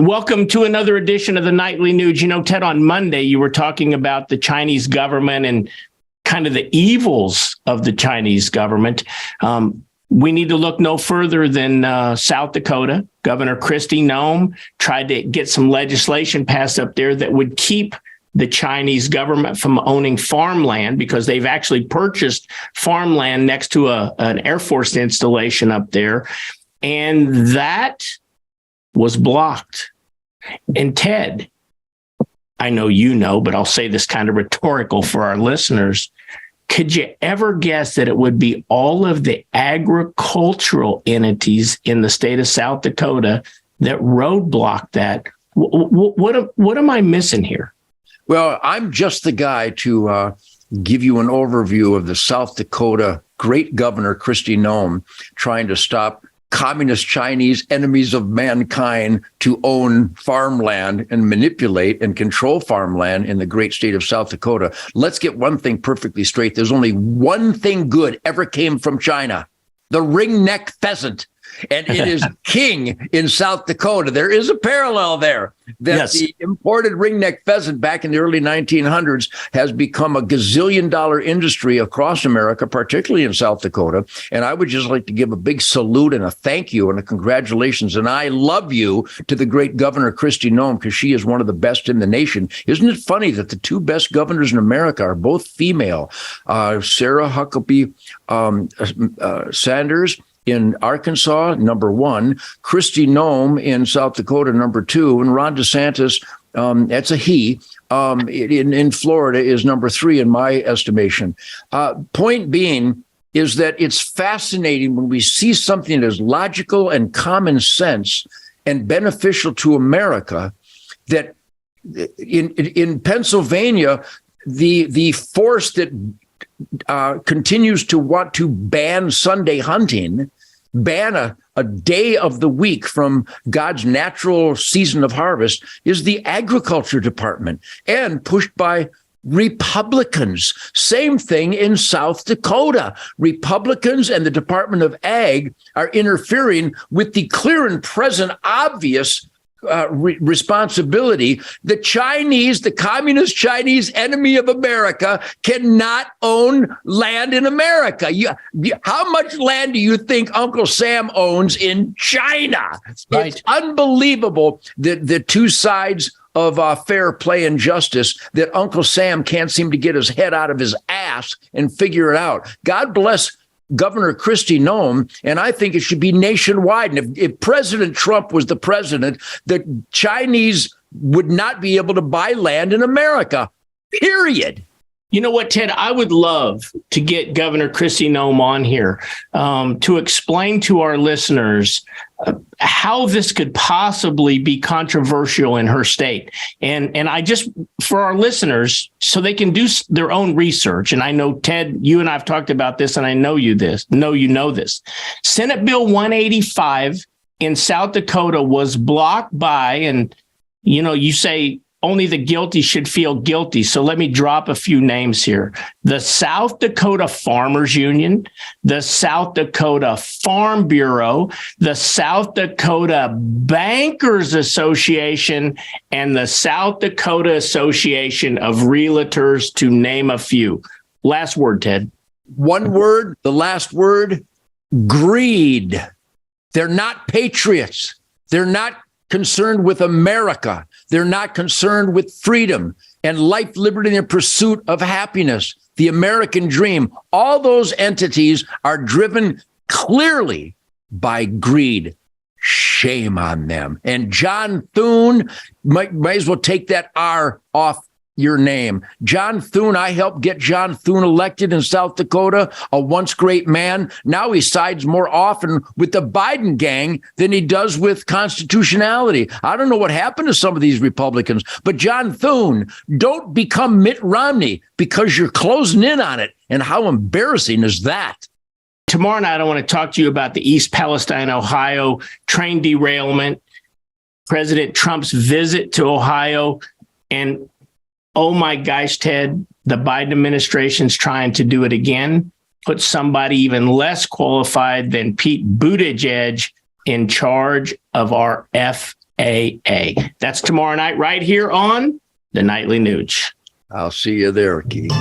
Welcome to another edition of the Nightly News. You know, Ted, on Monday, you were talking about the Chinese government and kind of the evils of the Chinese government. We need to look no further than South Dakota. Governor Kristi Noem tried to get some legislation passed up there that would keep the Chinese government from owning farmland, because they've actually purchased farmland next to an Air Force installation up there. And that was blocked. And Ted, I know you know, but I'll say this kind of rhetorical for our listeners. Could you ever guess that it would be all of the agricultural entities in the state of South Dakota that roadblocked that? What am I missing here? Well, I'm just the guy to give you an overview of the South Dakota great governor, Kristi Noem, trying to stop communist Chinese, enemies of mankind, to own farmland and manipulate and control farmland in the great state of South Dakota. Let's get one thing perfectly straight. There's only one thing good ever came from China: the ringneck pheasant. And it is king in South Dakota. There is a parallel there, that yes, the imported ringneck pheasant back in the early 1900s has become a gazillion-dollar industry across America, particularly in South Dakota. And I would just like to give a big salute and a thank you and a congratulations, and I love you, to the great Governor Kristi Noem, because she is one of the best in the nation. Isn't it funny that the two best governors in America are both female? Sarah Huckabee Sanders in Arkansas, number one; Kristi Noem in South Dakota, number two; and Ron DeSantis, that's a he, in Florida, is number three in my estimation. Point being is that it's fascinating when we see something that is logical and common sense and beneficial to America, that in Pennsylvania, the force that continues to want to ban Sunday hunting, ban a day of the week from God's natural season of harvest, is the agriculture department, and pushed by Republicans. Same thing in South Dakota. Republicans and the Department of Ag are interfering with the clear and present obvious responsibility. The Chinese, the communist Chinese, enemy of America, cannot own land in America. How much land do you think Uncle Sam owns in China? Right. It's unbelievable that the two sides of fair play and justice, that Uncle Sam can't seem to get his head out of his ass and figure it out. God bless Governor Kristi Noem, and I think it should be nationwide. And if President Trump was the president, the Chinese would not be able to buy land in America, period. You know what, Ted? I would love to get Governor Kristi Noem on here to explain to our listeners how this could possibly be controversial in her state. And I just, for our listeners, so they can do their own research. And I know, Ted, you and I have talked about this, and I know you know this. Senate Bill 185 in South Dakota was blocked by, and, you know, you say only the guilty should feel guilty. So let me drop a few names here: the South Dakota Farmers Union, the South Dakota Farm Bureau, the South Dakota Bankers Association, and the South Dakota Association of Realtors, to name a few. Last word, Ted. One word, the last word: greed. They're not patriots. They're not concerned with America. They're not concerned with freedom and life, liberty, and the pursuit of happiness, the American dream. All those entities are driven clearly by greed. Shame on them. And John Thune, might as well take that R off your name. John Thune, I helped get John Thune elected in South Dakota, a once great man. Now he sides more often with the Biden gang than he does with constitutionality. I don't know what happened to some of these Republicans, but John Thune, don't become Mitt Romney because you're closing in on it. And how embarrassing is that? Tomorrow night, I want to talk to you about the East Palestine, Ohio train derailment, President Trump's visit to Ohio, and oh my gosh, Ted, the Biden administration's trying to do it again. Put somebody even less qualified than Pete Buttigieg in charge of our That's tomorrow night right here on the Nightly Nuge. I'll see you there, Keith.